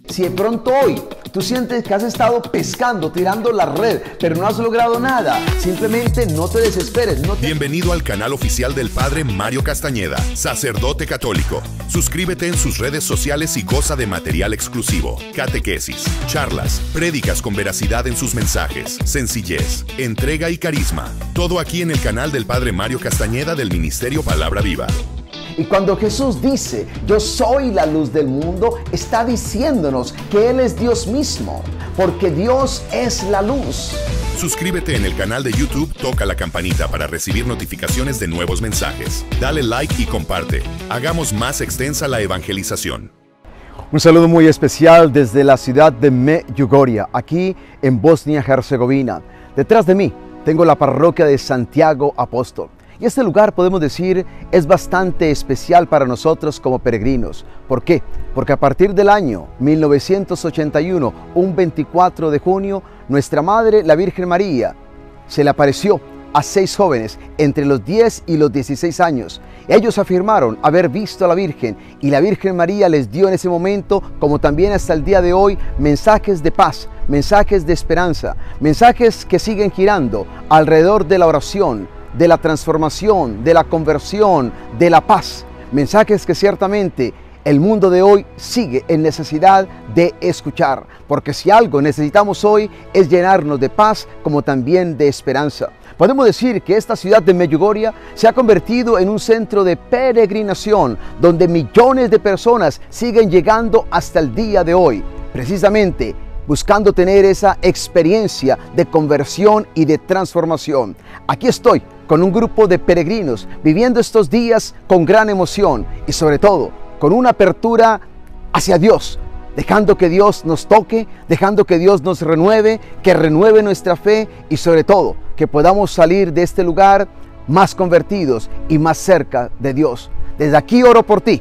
Si de pronto hoy tú sientes que has estado pescando, tirando la red, pero no has logrado nada, simplemente no te desesperes. Bienvenido al canal oficial del Padre Mario Castañeda, sacerdote católico. Suscríbete en sus redes sociales y goza de material exclusivo, catequesis, charlas, prédicas con veracidad en sus mensajes, sencillez, entrega y carisma. Todo aquí en el canal del Padre Mario Castañeda del Ministerio Palabra Viva. Y cuando Jesús dice, yo soy la luz del mundo, está diciéndonos que Él es Dios mismo, porque Dios es la luz. Suscríbete en el canal de YouTube, toca la campanita para recibir notificaciones de nuevos mensajes. Dale like y comparte. Hagamos más extensa la evangelización. Un saludo muy especial desde la ciudad de Medjugorje, aquí en Bosnia-Herzegovina. Detrás de mí tengo la parroquia de Santiago Apóstol. Y este lugar, podemos decir, es bastante especial para nosotros como peregrinos. ¿Por qué? Porque a partir del año 1981, un 24 de junio, nuestra Madre, la Virgen María, se le apareció a 6 jóvenes entre los 10 y los 16 años. Ellos afirmaron haber visto a la Virgen y la Virgen María les dio en ese momento, como también hasta el día de hoy, mensajes de paz, mensajes de esperanza, mensajes que siguen girando alrededor de la oración, de la transformación, de la conversión, de la paz. Mensajes que ciertamente el mundo de hoy sigue en necesidad de escuchar, porque si algo necesitamos hoy es llenarnos de paz como también de esperanza. Podemos decir que esta ciudad de Medjugorje se ha convertido en un centro de peregrinación donde millones de personas siguen llegando hasta el día de hoy, precisamente buscando tener esa experiencia de conversión y de transformación. Aquí estoy con un grupo de peregrinos viviendo estos días con gran emoción y sobre todo con una apertura hacia Dios, dejando que Dios nos toque, dejando que Dios nos renueve, que renueve nuestra fe y sobre todo que podamos salir de este lugar más convertidos y más cerca de Dios. Desde aquí oro por ti,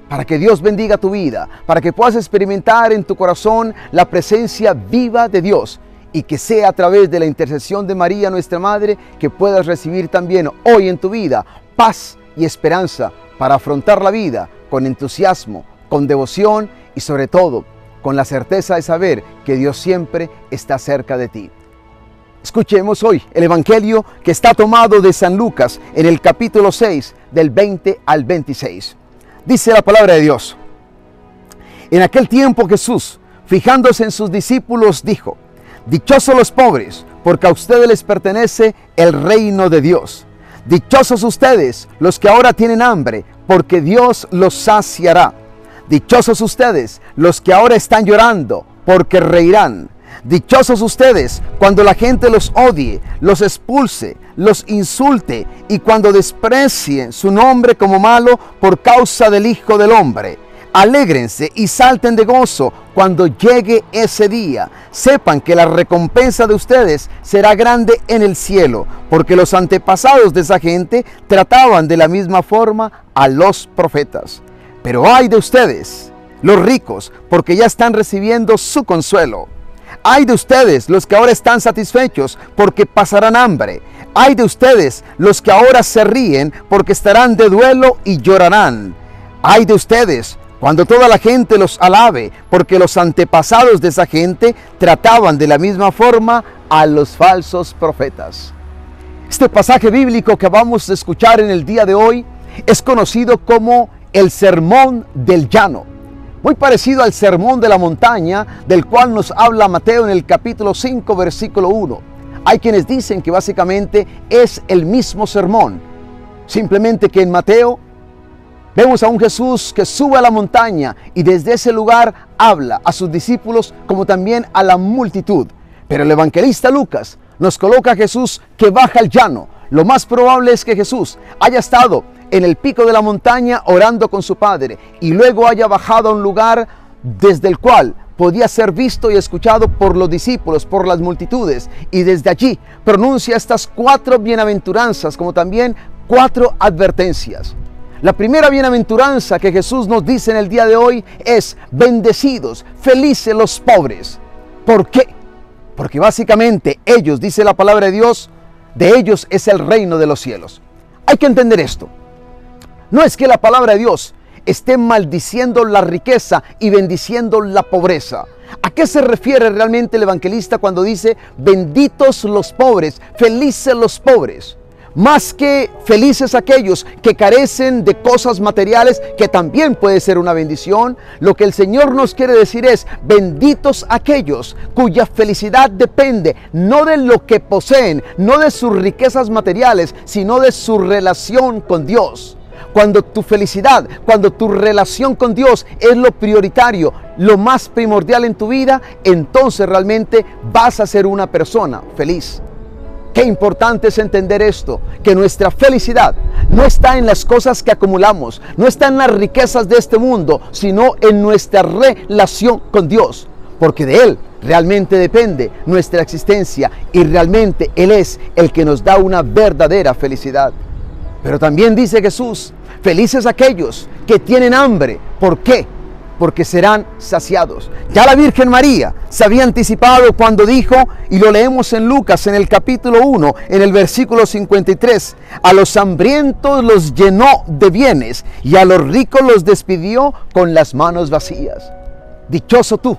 para que Dios bendiga tu vida, para que puedas experimentar en tu corazón la presencia viva de Dios y que sea a través de la intercesión de María, nuestra Madre, que puedas recibir también hoy en tu vida paz y esperanza para afrontar la vida con entusiasmo, con devoción y sobre todo con la certeza de saber que Dios siempre está cerca de ti. Escuchemos hoy el Evangelio que está tomado de San Lucas en el capítulo 6 del 20 al 26. Dice la palabra de Dios: en aquel tiempo Jesús, fijándose en sus discípulos, dijo: dichosos los pobres, porque a ustedes les pertenece el reino de Dios. Dichosos ustedes, los que ahora tienen hambre, porque Dios los saciará. Dichosos ustedes, los que ahora están llorando, porque reirán. Dichosos ustedes cuando la gente los odie, los expulse, los insulte y cuando desprecien su nombre como malo por causa del Hijo del Hombre. Alégrense y salten de gozo cuando llegue ese día. Sepan que la recompensa de ustedes será grande en el cielo, porque los antepasados de esa gente trataban de la misma forma a los profetas. Pero ay de ustedes, los ricos, porque ya están recibiendo su consuelo. Ay de ustedes, los que ahora están satisfechos, porque pasarán hambre. Ay de ustedes, los que ahora se ríen, porque estarán de duelo y llorarán. Ay de ustedes, cuando toda la gente los alabe, porque los antepasados de esa gente trataban de la misma forma a los falsos profetas. Este pasaje bíblico que vamos a escuchar en el día de hoy es conocido como el Sermón del Llano. Muy parecido al Sermón de la Montaña, del cual nos habla Mateo en el capítulo 5, versículo 1. Hay quienes dicen que básicamente es el mismo sermón. Simplemente que en Mateo vemos a un Jesús que sube a la montaña y desde ese lugar habla a sus discípulos como también a la multitud. Pero el evangelista Lucas nos coloca a Jesús que baja al llano. Lo más probable es que Jesús haya estado en el pico de la montaña orando con su Padre y luego haya bajado a un lugar desde el cual podía ser visto y escuchado por los discípulos, por las multitudes, y desde allí pronuncia estas 4 bienaventuranzas como también 4 advertencias. La primera bienaventuranza que Jesús nos dice en el día de hoy es: bendecidos, felices los pobres. ¿Por qué? Porque básicamente ellos, dice la palabra de Dios, de ellos es el reino de los cielos. Hay que entender esto. No es que la palabra de Dios esté maldiciendo la riqueza y bendiciendo la pobreza. ¿A qué se refiere realmente el evangelista cuando dice benditos los pobres, felices los pobres? Más que felices aquellos que carecen de cosas materiales, que también puede ser una bendición, lo que el Señor nos quiere decir es benditos aquellos cuya felicidad depende no de lo que poseen, no de sus riquezas materiales, sino de su relación con Dios. Cuando tu felicidad, cuando tu relación con Dios es lo prioritario, lo más primordial en tu vida, entonces realmente vas a ser una persona feliz. Qué importante es entender esto, que nuestra felicidad no está en las cosas que acumulamos, no está en las riquezas de este mundo, sino en nuestra relación con Dios, porque de Él realmente depende nuestra existencia y realmente Él es el que nos da una verdadera felicidad. Pero también dice Jesús, felices aquellos que tienen hambre. ¿Por qué? Porque serán saciados. Ya la Virgen María se había anticipado cuando dijo, y lo leemos en Lucas en el capítulo 1, en el versículo 53, a los hambrientos los llenó de bienes y a los ricos los despidió con las manos vacías. Dichoso tú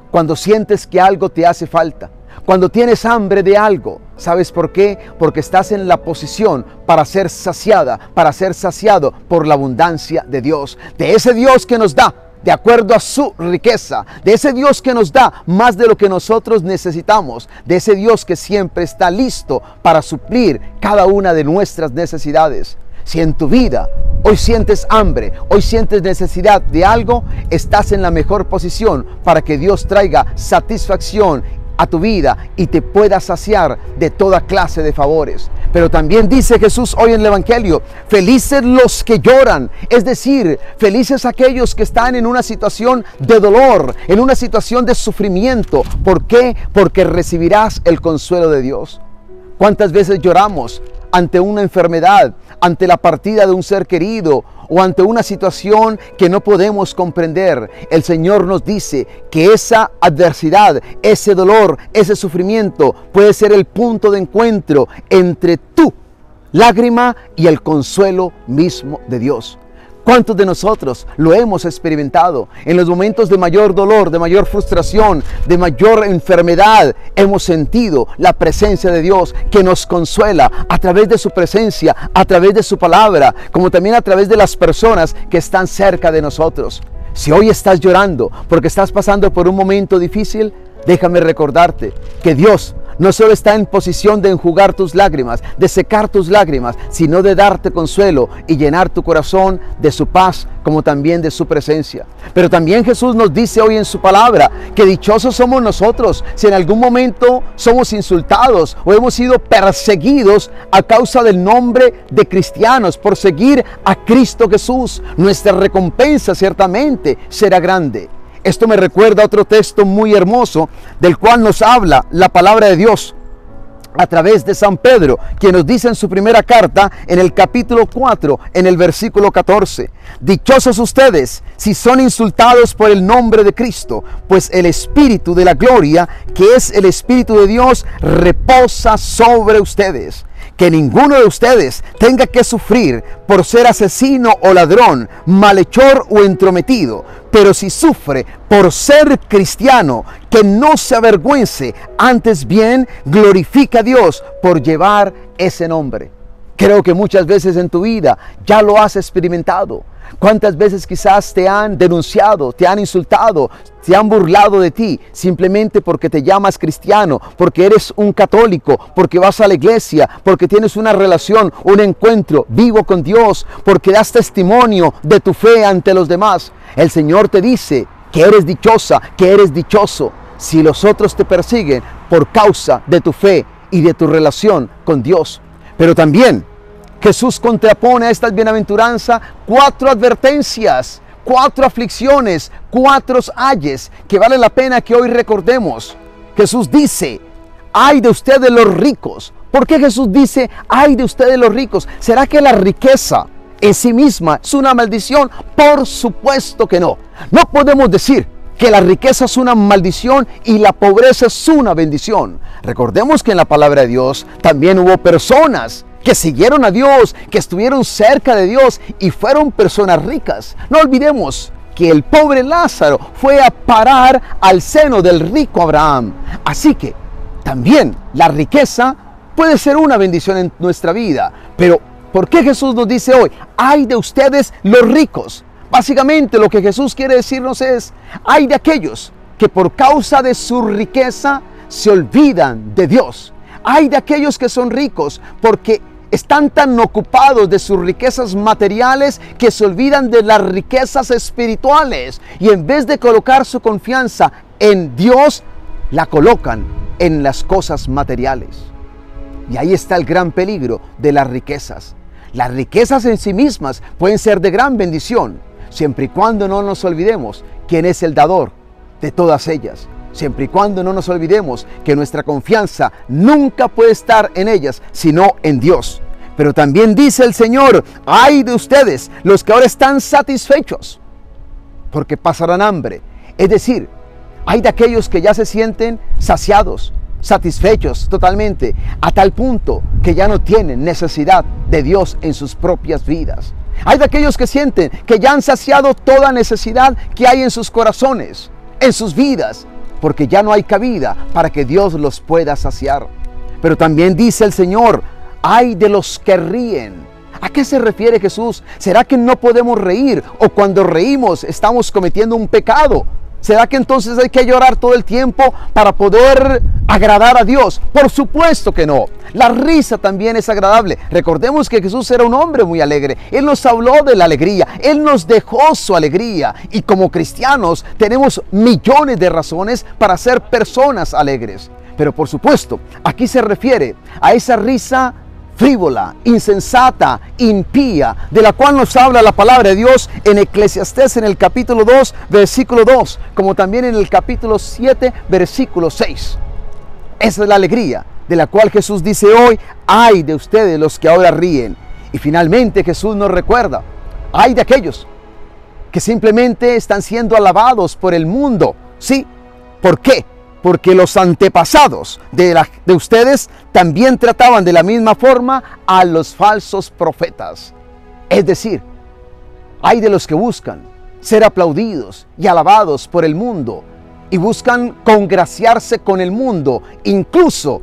cuando sientes que algo te hace falta, cuando tienes hambre de algo. ¿Sabes por qué? Porque estás en la posición para ser saciada, para ser saciado por la abundancia de Dios, de ese Dios que nos da de acuerdo a su riqueza, de ese Dios que nos da más de lo que nosotros necesitamos, de ese Dios que siempre está listo para suplir cada una de nuestras necesidades. Si en tu vida hoy sientes hambre, hoy sientes necesidad de algo, estás en la mejor posición para que Dios traiga satisfacción a tu vida y te pueda saciar de toda clase de favores. Pero también dice Jesús hoy en el Evangelio, felices los que lloran, es decir, felices aquellos que están en una situación de dolor, en una situación de sufrimiento. ¿Por qué? Porque recibirás el consuelo de Dios. ¿Cuántas veces lloramos ante una enfermedad, ante la partida de un ser querido o ante una situación que no podemos comprender? El Señor nos dice que esa adversidad, ese dolor, ese sufrimiento puede ser el punto de encuentro entre tu lágrima y el consuelo mismo de Dios. ¿Cuántos de nosotros lo hemos experimentado? En los momentos de mayor dolor, de mayor frustración, de mayor enfermedad, hemos sentido la presencia de Dios que nos consuela a través de su presencia, a través de su palabra, como también a través de las personas que están cerca de nosotros. Si hoy estás llorando porque estás pasando por un momento difícil, déjame recordarte que Dios no solo está en posición de enjugar tus lágrimas, de secar tus lágrimas, sino de darte consuelo y llenar tu corazón de su paz, como también de su presencia. Pero también Jesús nos dice hoy en su palabra que dichosos somos nosotros si en algún momento somos insultados o hemos sido perseguidos a causa del nombre de cristianos, por seguir a Cristo Jesús. Nuestra recompensa ciertamente será grande. Esto me recuerda a otro texto muy hermoso del cual nos habla la palabra de Dios a través de San Pedro, quien nos dice en su primera carta, en el capítulo 4, en el versículo 14, dichosos ustedes si son insultados por el nombre de Cristo, pues el Espíritu de la gloria, que es el Espíritu de Dios, reposa sobre ustedes. Que ninguno de ustedes tenga que sufrir por ser asesino o ladrón, malhechor o entrometido, pero si sufre por ser cristiano, que no se avergüence, antes bien glorifica a Dios por llevar ese nombre. Creo que muchas veces en tu vida ya lo has experimentado. ¿Cuántas veces quizás te han denunciado, te han insultado, se han burlado de ti simplemente porque te llamas cristiano, porque eres un católico, porque vas a la iglesia, porque tienes una relación, un encuentro vivo con Dios, porque das testimonio de tu fe ante los demás? El Señor te dice que eres dichosa, que eres dichoso si los otros te persiguen por causa de tu fe y de tu relación con Dios. Pero también Jesús contrapone a estas bienaventuranzas 4 advertencias, 4 aflicciones, 4 ayes que vale la pena que hoy recordemos. Jesús dice, ay de ustedes los ricos. ¿Por qué Jesús dice, ay de ustedes los ricos? ¿Será que la riqueza en sí misma es una maldición? Por supuesto que no. No podemos decir que la riqueza es una maldición y la pobreza es una bendición. Recordemos que en la palabra de Dios también hubo personas que siguieron a Dios, que estuvieron cerca de Dios y fueron personas ricas. No olvidemos que el pobre Lázaro fue a parar al seno del rico Abraham. Así que también la riqueza puede ser una bendición en nuestra vida. Pero ¿por qué Jesús nos dice hoy, ay de ustedes los ricos? Básicamente lo que Jesús quiere decirnos es, ay de aquellos que por causa de su riqueza se olvidan de Dios. Ay de aquellos que son ricos porque están tan ocupados de sus riquezas materiales que se olvidan de las riquezas espirituales. Y en vez de colocar su confianza en Dios, la colocan en las cosas materiales. Y ahí está el gran peligro de las riquezas. Las riquezas en sí mismas pueden ser de gran bendición, siempre y cuando no nos olvidemos quién es el dador de todas ellas. Siempre y cuando no nos olvidemos que nuestra confianza nunca puede estar en ellas, sino en Dios. Pero también dice el Señor, ay de ustedes, los que ahora están satisfechos, porque pasarán hambre. Es decir, hay de aquellos que ya se sienten saciados, satisfechos totalmente, a tal punto que ya no tienen necesidad de Dios en sus propias vidas. Hay de aquellos que sienten que ya han saciado toda necesidad que hay en sus corazones, en sus vidas, porque ya no hay cabida para que Dios los pueda saciar. Pero también dice el Señor, ay de los que ríen. ¿A qué se refiere Jesús? ¿Será que no podemos reír? ¿O cuando reímos estamos cometiendo un pecado? ¿Será que entonces hay que llorar todo el tiempo para poder agradar a Dios? Por supuesto que no. La risa también es agradable. Recordemos que Jesús era un hombre muy alegre. Él nos habló de la alegría. Él nos dejó su alegría. Y como cristianos tenemos millones de razones para ser personas alegres. Pero por supuesto, aquí se refiere a esa risa frívola, insensata, impía, de la cual nos habla la palabra de Dios en Eclesiastés en el capítulo 2, versículo 2, como también en el capítulo 7, versículo 6. Esa es la alegría de la cual Jesús dice hoy, ay de ustedes los que ahora ríen. Y finalmente Jesús nos recuerda, ay de aquellos que simplemente están siendo alabados por el mundo. ¿Sí? ¿Por qué? Porque los antepasados de ustedes también trataban de la misma forma a los falsos profetas. Es decir, hay de los que buscan ser aplaudidos y alabados por el mundo y buscan congraciarse con el mundo, incluso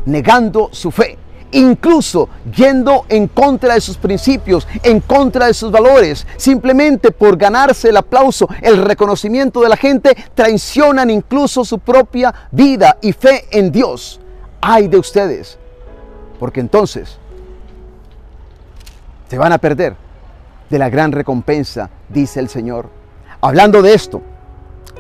negando su fe, incluso yendo en contra de sus principios, en contra de sus valores, simplemente por ganarse el aplauso, el reconocimiento de la gente, traicionan incluso su propia vida y fe en Dios. Ay de ustedes, porque entonces se van a perder de la gran recompensa, dice el Señor. Hablando de esto,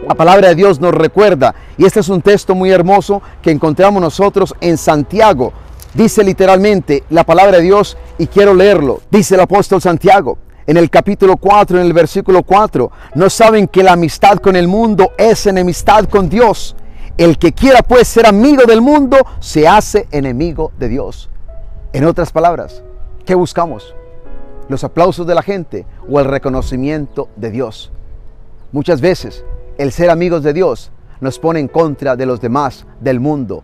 la palabra de Dios nos recuerda, y este es un texto muy hermoso que encontramos nosotros en Santiago. Dice literalmente la palabra de Dios y quiero leerlo. Dice el apóstol Santiago en el capítulo 4, en el versículo 4. ¿No saben que la amistad con el mundo es enemistad con Dios? El que quiera pues ser amigo del mundo se hace enemigo de Dios. En otras palabras, ¿qué buscamos? ¿Los aplausos de la gente o el reconocimiento de Dios? Muchas veces el ser amigos de Dios nos pone en contra de los demás, del mundo.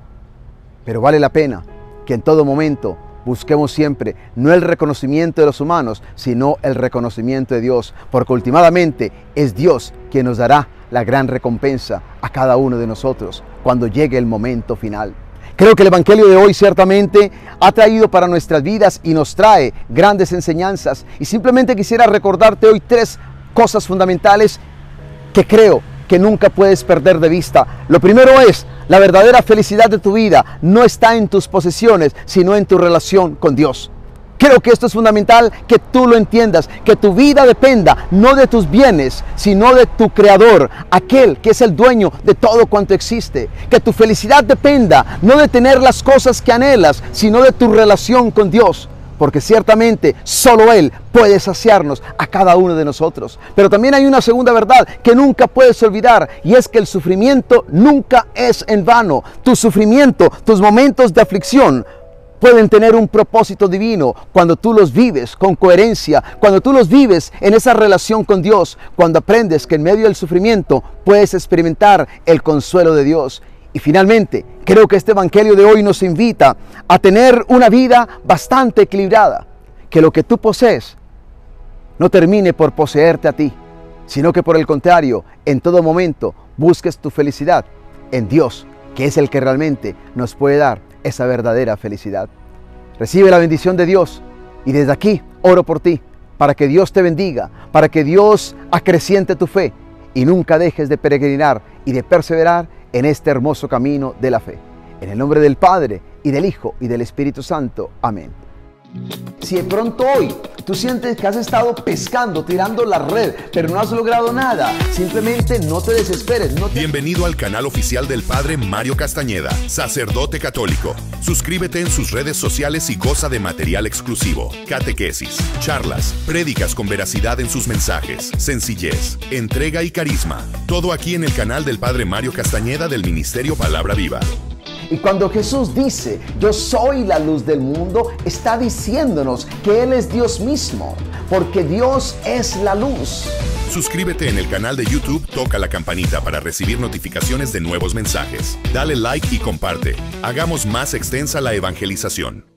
Pero vale la pena que en todo momento busquemos siempre no el reconocimiento de los humanos, sino el reconocimiento de Dios, porque últimamente es Dios quien nos dará la gran recompensa a cada uno de nosotros cuando llegue el momento final. Creo que el Evangelio de hoy ciertamente ha traído para nuestras vidas y nos trae grandes enseñanzas, y simplemente quisiera recordarte hoy 3 cosas fundamentales que creo que nunca puedes perder de vista. Lo primero es, la verdadera felicidad de tu vida no está en tus posesiones, sino en tu relación con Dios. Creo que esto es fundamental que tú lo entiendas, que tu vida dependa no de tus bienes, sino de tu Creador, aquel que es el dueño de todo cuanto existe. Que tu felicidad dependa no de tener las cosas que anhelas, sino de tu relación con Dios. Porque ciertamente solo Él puede saciarnos a cada uno de nosotros. Pero también hay una segunda verdad que nunca puedes olvidar, y es que el sufrimiento nunca es en vano. Tu sufrimiento, tus momentos de aflicción pueden tener un propósito divino cuando tú los vives con coherencia, cuando tú los vives en esa relación con Dios, cuando aprendes que en medio del sufrimiento puedes experimentar el consuelo de Dios. Y finalmente, creo que este evangelio de hoy nos invita a tener una vida bastante equilibrada. Que lo que tú posees no termine por poseerte a ti, sino que por el contrario, en todo momento busques tu felicidad en Dios, que es el que realmente nos puede dar esa verdadera felicidad. Recibe la bendición de Dios y desde aquí oro por ti, para que Dios te bendiga, para que Dios acreciente tu fe y nunca dejes de peregrinar y de perseverar en este hermoso camino de la fe. En el nombre del Padre, y del Hijo, y del Espíritu Santo. Amén. Si de pronto hoy tú sientes que has estado pescando, tirando la red, pero no has logrado nada, simplemente no te desesperes. Bienvenido al canal oficial del Padre Mario Castañeda, sacerdote católico. Suscríbete en sus redes sociales y goza de material exclusivo, catequesis, charlas, prédicas con veracidad en sus mensajes, sencillez, entrega y carisma. Todo aquí en el canal del Padre Mario Castañeda del Ministerio Palabra Viva. Y cuando Jesús dice, yo soy la luz del mundo, está diciéndonos que Él es Dios mismo, porque Dios es la luz. Suscríbete en el canal de YouTube, toca la campanita para recibir notificaciones de nuevos mensajes. Dale like y comparte. Hagamos más extensa la evangelización.